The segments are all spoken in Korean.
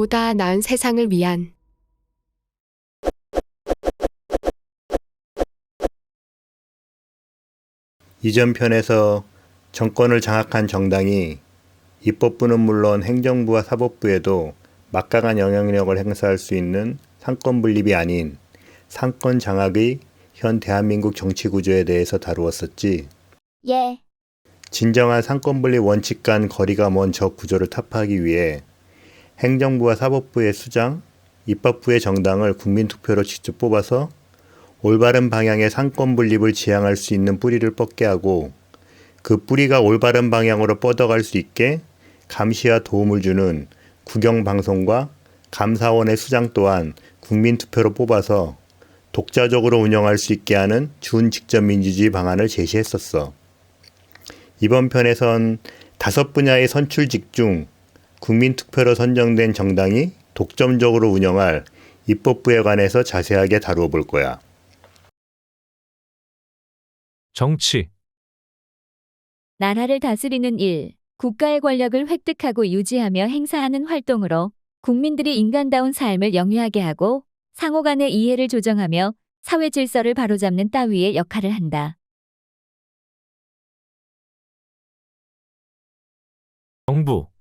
보다 나은 세상을 위한 이전 편에서 정권을 장악한 정당이 입법부는 물론 행정부와 사법부에도 막강한 영향력을 행사할 수 있는 상권 분립이 아닌 상권 장악의 현 대한민국 정치 구조에 대해서 다루었었지. 예. 진정한 상권 분립 원칙 간 거리가 먼 저 구조를 타파하기 위해 행정부와 사법부의 수장, 입법부의 정당을 국민투표로 직접 뽑아서 올바른 방향의 상권 분립을 지향할 수 있는 뿌리를 뻗게 하고 그 뿌리가 올바른 방향으로 뻗어갈 수 있게 감시와 도움을 주는 국영방송과 감사원의 수장 또한 국민투표로 뽑아서 독자적으로 운영할 수 있게 하는 준직접민주주의 방안을 제시했었어. 이번 편에선 5분야의 선출직 중 국민투표로 선정된 정당이 독점적으로 운영할 입법부에 관해서 자세하게 다루어 볼 거야. 정치, 나라를 다스리는 일, 국가의 권력을 획득하고 유지하며 행사하는 활동으로 국민들이 인간다운 삶을 영위하게 하고 상호 간의 이해를 조정하며 사회 질서를 바로잡는 따위의 역할을 한다. 정부,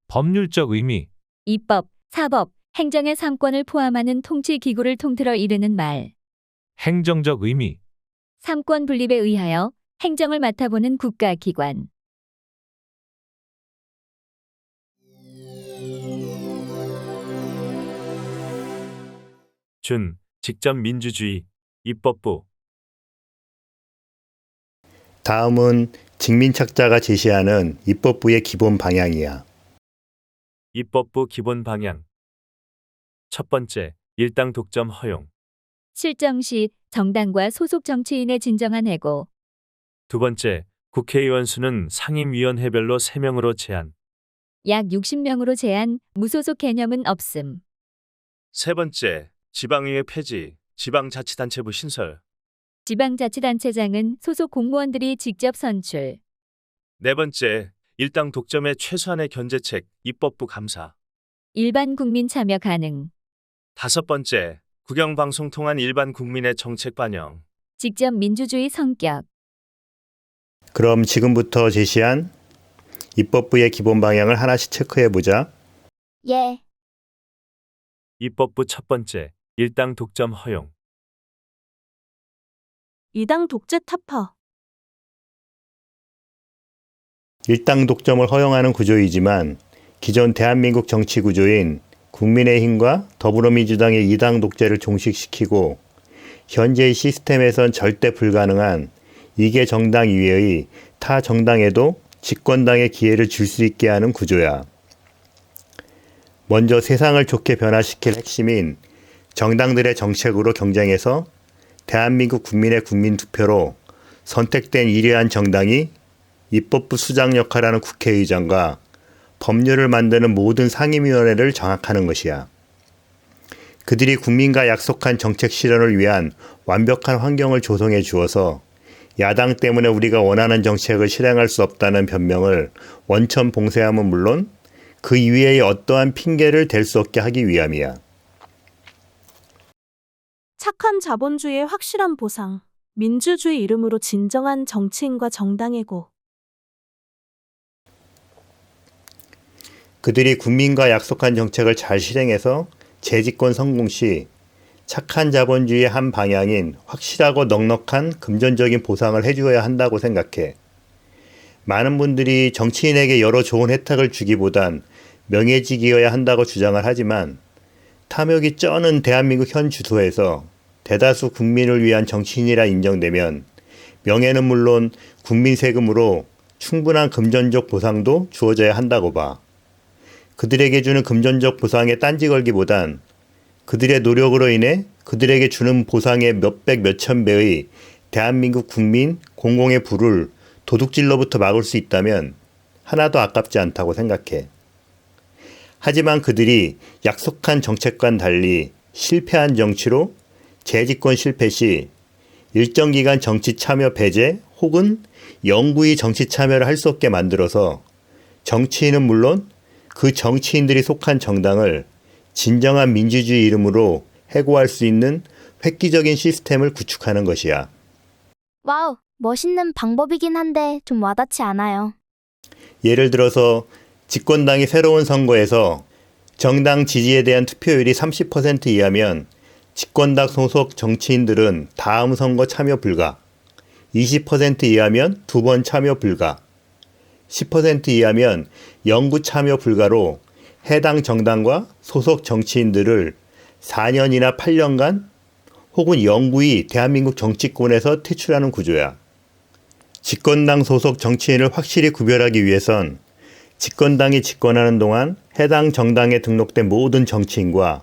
법률적 의미, 입법, 사법, 행정의 3권을 포함하는 통치기구를 통틀어 이르는 말. 행정적 의미, 3권 분립에 의하여 행정을 맡아보는 국가기관. 준, 직접 민주주의, 입법부, 다음은 직민착자가 제시하는 입법부의 기본 방향이야. 입법부 기본 방향. 첫 번째, 일당 독점 허용. 실정 시 정당과 소속 정치인의 진정한 해고. 두 번째, 국회의원 수는 상임위원회별로 3명으로 제한. 약 60명으로 제한, 무소속 개념은 없음. 세 번째, 지방의회 폐지, 지방자치단체부 신설. 지방자치단체장은 소속 공무원들이 직접 선출. 네 번째, 일당 독점의 최소한의 견제책, 입법부 감사. 일반 국민 참여 가능. 다섯 번째, 국영방송 통한 일반 국민의 정책 반영. 직접 민주주의 성격. 그럼 지금부터 제시한 입법부의 기본 방향을 하나씩 체크해 보자. 예. 입법부 첫 번째, 일당 독점 허용. 이당 독재 타파. 일당 독점을 허용하는 구조이지만 기존 대한민국 정치 구조인 국민의힘과 더불어민주당의 이당 독재를 종식시키고 현재의 시스템에선 절대 불가능한 이계 정당 이외의 타 정당에도 집권당의 기회를 줄 수 있게 하는 구조야. 먼저 세상을 좋게 변화시킬 핵심인 정당들의 정책으로 경쟁해서 대한민국 국민의 국민투표로 선택된 위대한 정당이 입법부 수장 역할하는 국회의장과 법률을 만드는 모든 상임위원회를 장악하는 것이야. 그들이 국민과 약속한 정책 실현을 위한 완벽한 환경을 조성해 주어서 야당 때문에 우리가 원하는 정책을 실행할 수 없다는 변명을 원천 봉쇄함은 물론 그 이외의 어떠한 핑계를 댈 수 없게 하기 위함이야. 착한 자본주의의 확실한 보상. 민주주의 이름으로 진정한 정치인과 정당해고. 그들이 국민과 약속한 정책을 잘 실행해서 재집권 성공 시 착한 자본주의의 한 방향인 확실하고 넉넉한 금전적인 보상을 해주어야 한다고 생각해. 많은 분들이 정치인에게 여러 좋은 혜택을 주기보단 명예직이어야 한다고 주장을 하지만 탐욕이 쩌는 대한민국 현 주소에서 대다수 국민을 위한 정치인이라 인정되면 명예는 물론 국민 세금으로 충분한 금전적 보상도 주어져야 한다고 봐. 그들에게 주는 금전적 보상에 딴지 걸기보단 그들의 노력으로 인해 그들에게 주는 보상의 몇백 몇천 배의 대한민국 국민 공공의 부를 도둑질로부터 막을 수 있다면 하나도 아깝지 않다고 생각해. 하지만 그들이 약속한 정책과는 달리 실패한 정치로 재집권 실패 시 일정 기간 정치 참여 배제 혹은 영구히 정치 참여를 할 수 없게 만들어서 정치인은 물론 그 정치인들이 속한 정당을 진정한 민주주의 이름으로 해고할 수 있는 획기적인 시스템을 구축하는 것이야. 와우, 멋있는 방법이긴 한데 좀 와닿지 않아요. 예를 들어서 집권당이 새로운 선거에서 정당 지지에 대한 투표율이 30% 이하면 집권당 소속 정치인들은 다음 선거 참여 불가, 20% 이하면 2번 참여 불가, 10% 이하면 영구 참여 불가로 해당 정당과 소속 정치인들을 4년이나 8년간 혹은 영구히 대한민국 정치권에서 퇴출하는 구조야. 집권당 소속 정치인을 확실히 구별하기 위해선 집권당이 집권하는 동안 해당 정당에 등록된 모든 정치인과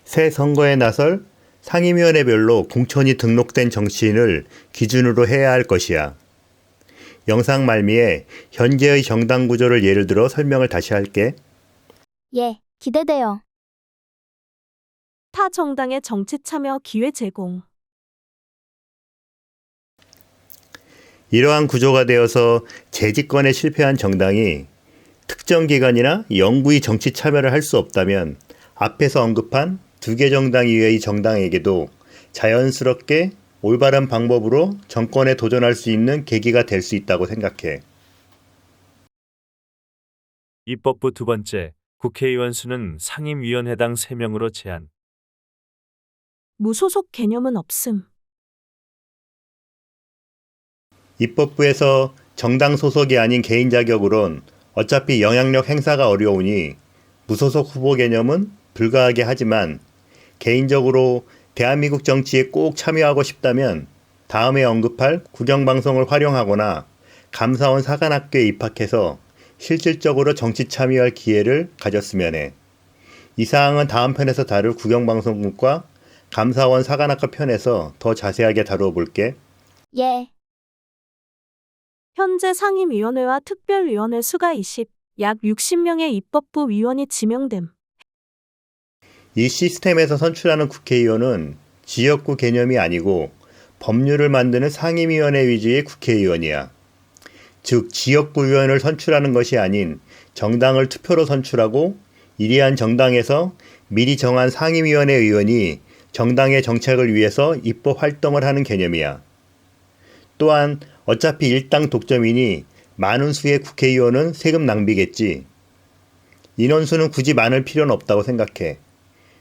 새 선거에 나설 상임위원회별로 공천이 등록된 정치인을 기준으로 해야 할 것이야. 영상 말미에 현재의 정당 구조를 예를 들어 설명을 다시 할게. 예, 기대돼요. 타 정당의 정치 참여 기회 제공. 이러한 구조가 되어서 재집권에 실패한 정당이 특정 기간이나 영구히 정치 참여를 할 수 없다면 앞에서 언급한 2개 정당 이외의 정당에게도 자연스럽게 올바른 방법으로 정권에 도전할 수 있는 계기가 될 수 있다고 생각해. 입법부 두 번째, 국회의원 수는 상임위원회당 3명으로 제한. 무소속 개념은 없음. 입법부에서 정당 소속이 아닌 개인 자격으론 어차피 영향력 행사가 어려우니 무소속 후보 개념은 불가하게 하지만 개인적으로 대한민국 정치에 꼭 참여하고 싶다면 다음에 언급할 국영방송을 활용하거나 감사원 사관학교에 입학해서 실질적으로 정치 참여할 기회를 가졌으면 해. 이 사항은 다음 편에서 다룰 국영방송국과 감사원 사관학교 편에서 더 자세하게 다루어 볼게. 예, 현재 상임위원회와 특별위원회 수가 약 60명의 입법부 위원이 지명됨. 이 시스템에서 선출하는 국회의원은 지역구 개념이 아니고 법률을 만드는 상임위원회 위주의 국회의원이야. 즉 지역구 의원을 선출하는 것이 아닌 정당을 투표로 선출하고 이리한 정당에서 미리 정한 상임위원회 의원이 정당의 정책을 위해서 입법 활동을 하는 개념이야. 또한 어차피 일당 독점이니 많은 수의 국회의원은 세금 낭비겠지. 인원수는 굳이 많을 필요는 없다고 생각해.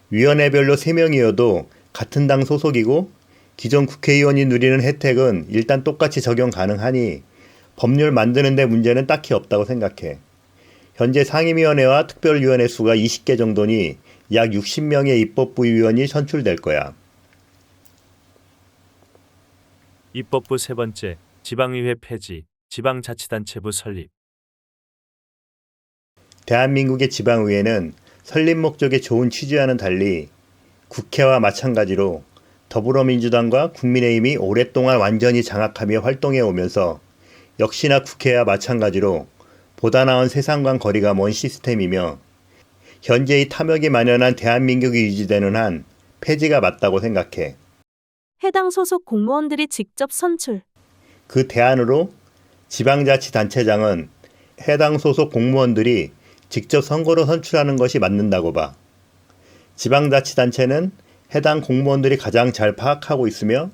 위원회별로 3명이어도 같은 당 소속이고 기존 국회의원이 누리는 혜택은 일단 똑같이 적용 가능하니 법률 만드는 데 문제는 딱히 없다고 생각해. 현재 상임위원회와 특별위원회 수가 20개 정도니 약 60명의 입법부 위원이 선출될 거야. 입법부 세 번째, 지방의회 폐지, 지방자치단체부 설립. 대한민국의 지방의회는 설립 목적에 좋은 취지와는 달리 국회와 마찬가지로 더불어민주당과 국민의힘이 오랫동안 완전히 장악하며 활동해 오면서 역시나 국회와 마찬가지로 보다 나은 세상과 거리가 먼 시스템이며 현재의 탐욕이 만연한 대한민국이 유지되는 한 폐지가 맞다고 생각해. 해당 소속 공무원들이 직접 선출. 그 대안으로 지방자치단체장은 해당 소속 공무원들이 직접 선거로 선출하는 것이 맞는다고 봐. 지방자치단체는 해당 공무원들이 가장 잘 파악하고 있으며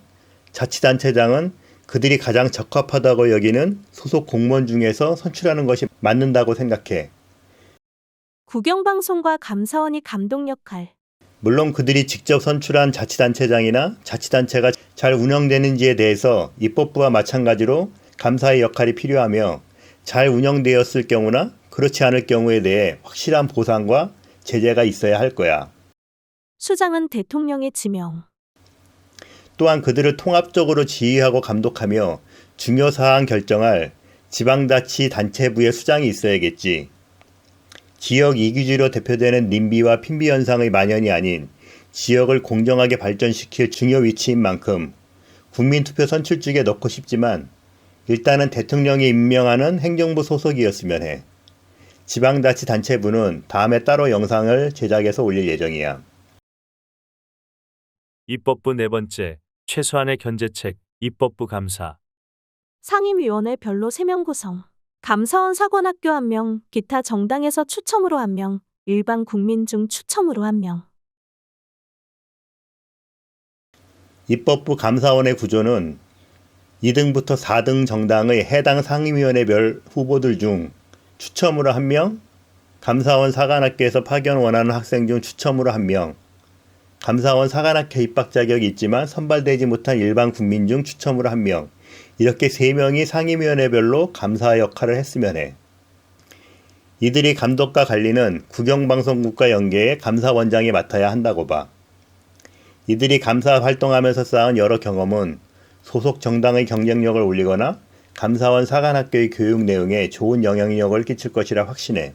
자치단체장은 그들이 가장 적합하다고 여기는 소속 공무원 중에서 선출하는 것이 맞는다고 생각해. 국영방송과 감사원이 감독 역할. 물론 그들이 직접 선출한 자치단체장이나 자치단체가 잘 운영되는지에 대해서 입법부와 마찬가지로 감사의 역할이 필요하며 잘 운영되었을 경우나 그렇지 않을 경우에 대해 확실한 보상과 제재가 있어야 할 거야. 수장은 대통령의 지명. 또한 그들을 통합적으로 지휘하고 감독하며 중요사항 결정할 지방자치단체부의 수장이 있어야겠지. 지역 이기주의로 대표되는 님비와 핀비 현상의 만연이 아닌 지역을 공정하게 발전시킬 중요 위치인 만큼 국민투표 선출직에 넣고 싶지만 일단은 대통령이 임명하는 행정부 소속이었으면 해. 지방자치단체부는 다음에 따로 영상을 제작해서 올릴 예정이야. 입법부 네 번째, 최소한의 견제책, 입법부 감사. 상임위원회 별로 3명 구성. 감사원 사관학교 1명, 기타 정당에서 추첨으로 1명, 일반 국민 중 추첨으로 1명. 입법부 감사원의 구조는 2등부터 4등 정당의 해당 상임위원회별 후보들 중 추첨으로 1명, 감사원 사관학교에서 파견 원하는 학생 중 추첨으로 1명, 감사원 사관학교 입학 자격이 있지만 선발되지 못한 일반 국민 중 추첨으로 1명, 이렇게 3명이 상임위원회별로 감사 역할을 했으면 해. 이들이 감독과 관리는 국영방송국과 연계해 감사원장이 맡아야 한다고 봐. 이들이 감사 활동하면서 쌓은 여러 경험은 소속 정당의 경쟁력을 올리거나 감사원 사관학교의 교육 내용에 좋은 영향력을 끼칠 것이라 확신해.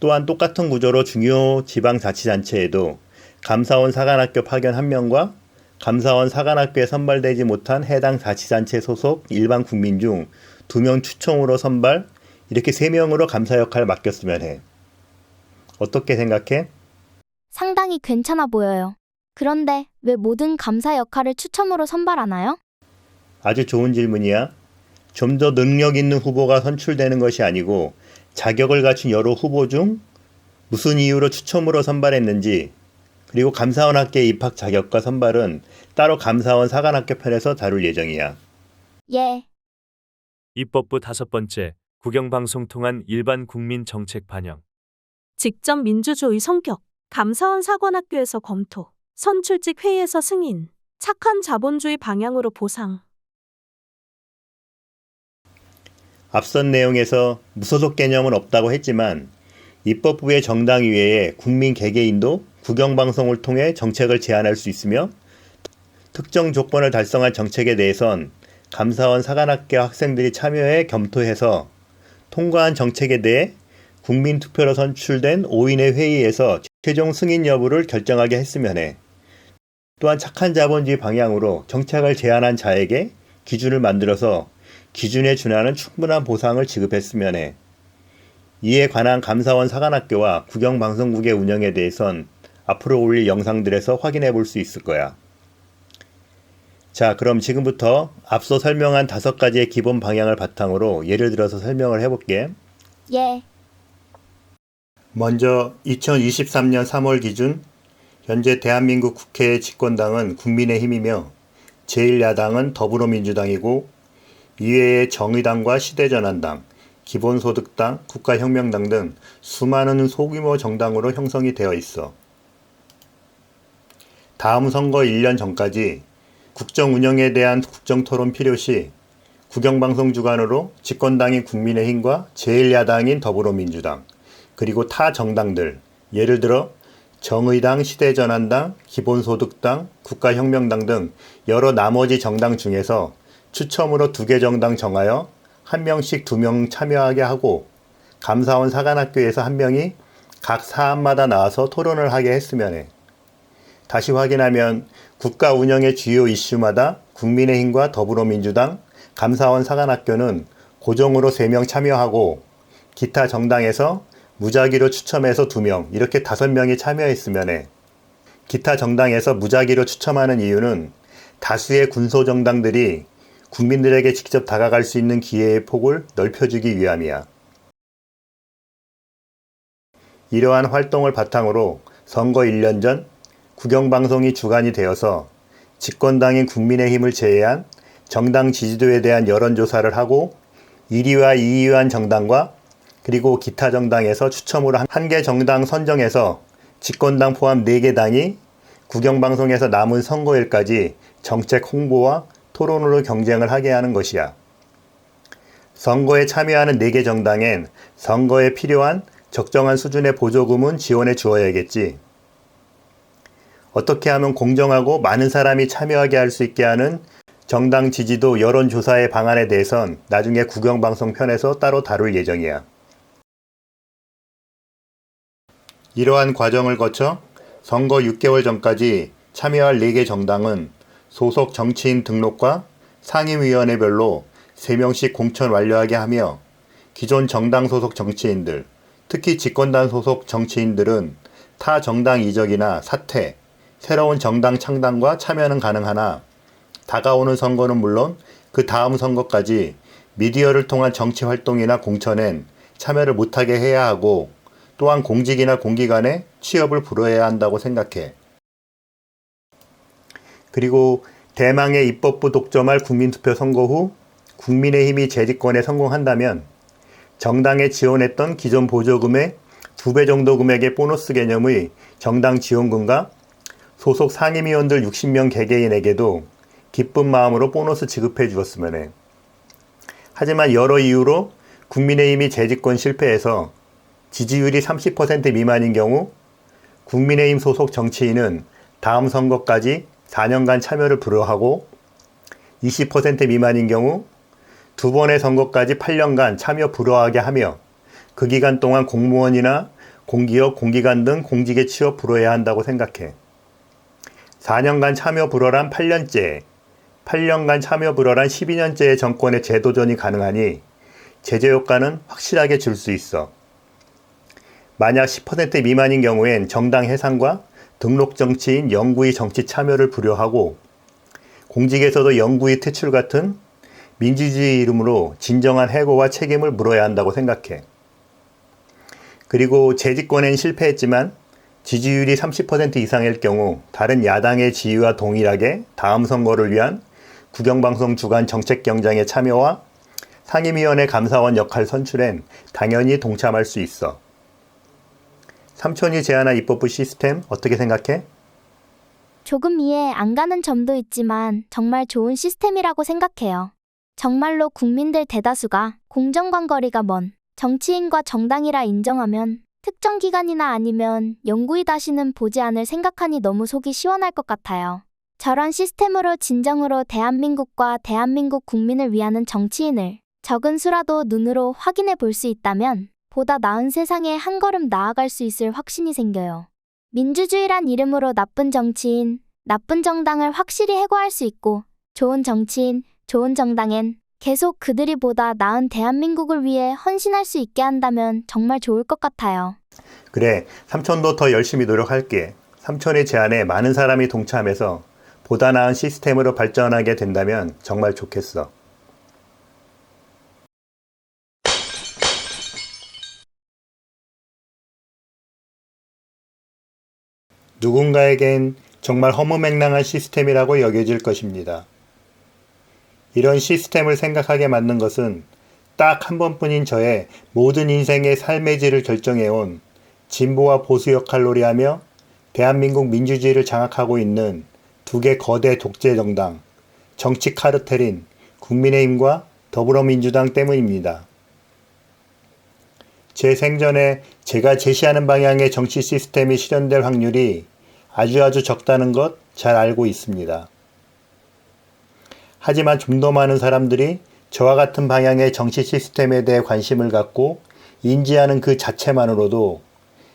또한 똑같은 구조로 중요 지방자치단체에도 감사원 사관학교 파견 1명과 감사원 사관학교에 선발되지 못한 해당 자치단체 소속 일반 국민 중 2명 추첨으로 선발, 이렇게 3명으로 감사 역할을 맡겼으면 해. 어떻게 생각해? 상당히 괜찮아 보여요. 그런데 왜 모든 감사 역할을 추첨으로 선발하나요? 아주 좋은 질문이야. 좀 더 능력 있는 후보가 선출되는 것이 아니고 자격을 갖춘 여러 후보 중 무슨 이유로 추첨으로 선발했는지, 그리고 감사원 학교의 입학 자격과 선발은 따로 감사원 사관학교 편에서 다룰 예정이야. 예. 입법부 5번째, 국영방송 통한 일반 국민 정책 반영. 직접 민주주의 성격, 감사원 사관학교에서 검토, 선출직 회의에서 승인, 착한 자본주의 방향으로 보상. 앞선 내용에서 무소속 개념은 없다고 했지만 입법부의 정당 이외에 국민 개개인도 국영방송을 통해 정책을 제안할 수 있으며, 특정 조건을 달성한 정책에 대해선 감사원 사관학교 학생들이 참여해 검토해서 통과한 정책에 대해 국민투표로 선출된 5인의 회의에서 최종 승인 여부를 결정하게 했으면 해. 또한 착한 자본주의 방향으로 정책을 제안한 자에게 기준을 만들어서 기준에 준하는 충분한 보상을 지급했으면 해. 이에 관한 감사원 사관학교와 국영방송국의 운영에 대해선 앞으로 올릴 영상들에서 확인해 볼 수 있을 거야. 자, 그럼 지금부터 앞서 설명한 5가지의 기본 방향을 바탕으로 예를 들어서 설명을 해볼게. 예. 먼저 2023년 3월 기준 현재 대한민국 국회의 집권당은 국민의힘이며 제1야당은 더불어민주당이고, 이외에 정의당과 시대전환당, 기본소득당, 국가혁명당 등 수많은 소규모 정당으로 형성이 되어 있어. 다음 선거 1년 전까지 국정 운영에 대한 국정토론 필요시 국영방송 주관으로 집권당인 국민의힘과 제1야당인 더불어민주당, 그리고 타 정당들, 예를 들어 정의당, 시대전환당, 기본소득당, 국가혁명당 등 여러 나머지 정당 중에서 추첨으로 2개 정당 정하여 1명씩 2명 참여하게 하고, 감사원 사관학교에서 1명이 각 사안마다 나와서 토론을 하게 했으면 해. 다시 확인하면 국가 운영의 주요 이슈마다 국민의힘과 더불어민주당, 감사원 사관학교는 고정으로 3명 참여하고, 기타 정당에서 무작위로 추첨해서 2명, 이렇게 5명이 참여했으면 해. 기타 정당에서 무작위로 추첨하는 이유는 다수의 군소정당들이 국민들에게 직접 다가갈 수 있는 기회의 폭을 넓혀주기 위함이야. 이러한 활동을 바탕으로 선거 1년 전 국영방송이 주관이 되어서 집권당인 국민의힘을 제외한 정당 지지도에 대한 여론조사를 하고, 1위와 2위한 정당과 그리고 기타 정당에서 추첨으로 1개 정당 선정해서 집권당 포함 4개 당이 국영방송에서 남은 선거일까지 정책 홍보와 토론으로 경쟁을 하게 하는 것이야. 선거에 참여하는 4개 정당엔 선거에 필요한 적정한 수준의 보조금은 지원해 주어야겠지. 어떻게 하면 공정하고 많은 사람이 참여하게 할 수 있게 하는 정당 지지도 여론조사의 방안에 대해선 나중에 국영방송 편에서 따로 다룰 예정이야. 이러한 과정을 거쳐 선거 6개월 전까지 참여할 4개 정당은 소속 정치인 등록과 상임위원회별로 3명씩 공천 완료하게 하며, 기존 정당 소속 정치인들, 특히 집권당 소속 정치인들은 타 정당 이적이나 사퇴, 새로운 정당 창당과 참여는 가능하나 다가오는 선거는 물론 그 다음 선거까지 미디어를 통한 정치 활동이나 공천엔 참여를 못하게 해야 하고 또한 공직이나 공기관에 취업을 불허해야 한다고 생각해. 그리고 대망의 입법부 독점할 국민투표 선거 후 국민의힘이 재집권에 성공한다면 정당에 지원했던 기존 보조금의 2배 정도 금액의 보너스 개념의 정당 지원금과 소속 상임위원들 60명 개개인에게도 기쁜 마음으로 보너스 지급해 주었으면 해. 하지만 여러 이유로 국민의힘이 재집권 실패해서 지지율이 30% 미만인 경우 국민의힘 소속 정치인은 다음 선거까지 4년간 참여를 불허하고 20% 미만인 경우 2번의 선거까지 8년간 참여 불허하게 하며 그 기간 동안 공무원이나 공기업, 공기관 등 공직에 취업 불허해야 한다고 생각해. 4년간 참여 불허란 8년째, 8년간 참여 불허란 12년째의 정권의 재도전이 가능하니 제재 효과는 확실하게 줄 수 있어. 만약 10% 미만인 경우엔 정당 해산과 등록 정치인 영구히 정치 참여를 불허하고 공직에서도 영구히 퇴출 같은 민주주의 이름으로 진정한 해고와 책임을 물어야 한다고 생각해. 그리고 재집권엔 실패했지만 지지율이 30% 이상일 경우 다른 야당의 지위와 동일하게 다음 선거를 위한 국영방송 주간 정책 경쟁에 참여와 상임위원회 감사원 역할 선출엔 당연히 동참할 수 있어. 삼촌이 제안한 입법부 시스템 어떻게 생각해? 조금 이해 안 가는 점도 있지만 정말 좋은 시스템이라고 생각해요. 정말로 국민들 대다수가 공정관거리가 먼 정치인과 정당이라 인정하면 특정 기간이나 아니면 영구히 다시는 보지 않을 생각하니 너무 속이 시원할 것 같아요. 저런 시스템으로 진정으로 대한민국과 대한민국 국민을 위하는 정치인을 적은 수라도 눈으로 확인해 볼 수 있다면 보다 나은 세상에 한 걸음 나아갈 수 있을 확신이 생겨요. 민주주의란 이름으로 나쁜 정치인, 나쁜 정당을 확실히 해고할 수 있고 좋은 정치인, 좋은 정당엔 계속 그들이 보다 나은 대한민국을 위해 헌신할 수 있게 한다면 정말 좋을 것 같아요. 그래, 삼촌도 더 열심히 노력할게. 삼촌의 제안에 많은 사람이 동참해서 보다 나은 시스템으로 발전하게 된다면 정말 좋겠어. 누군가에겐 정말 허무맹랑한 시스템이라고 여겨질 것입니다. 이런 시스템을 생각하게 만든 것은 딱 한 번뿐인 저의 모든 인생의 삶의 질을 결정해온 진보와 보수 역할놀이 하며 대한민국 민주주의를 장악하고 있는 두 개 거대 독재 정당, 정치 카르텔인 국민의힘과 더불어민주당 때문입니다. 제 생전에 제가 제시하는 방향의 정치 시스템이 실현될 확률이 아주 적다는 것 잘 알고 있습니다. 하지만 좀 더 많은 사람들이 저와 같은 방향의 정치 시스템에 대해 관심을 갖고 인지하는 그 자체만으로도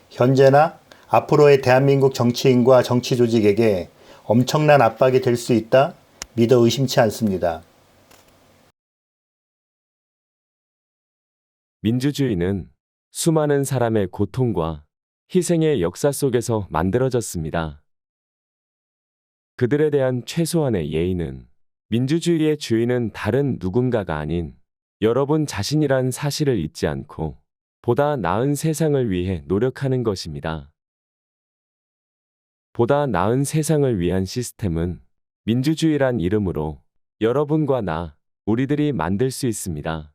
현재나 앞으로의 대한민국 정치인과 정치 조직에게 엄청난 압박이 될 수 있다 믿어 의심치 않습니다. 민주주의는 수많은 사람의 고통과 희생의 역사 속에서 만들어졌습니다. 그들에 대한 최소한의 예의는 민주주의의 주인은 다른 누군가가 아닌 여러분 자신이란 사실을 잊지 않고 보다 나은 세상을 위해 노력하는 것입니다. 보다 나은 세상을 위한 시스템은 민주주의란 이름으로 여러분과 나, 우리들이 만들 수 있습니다.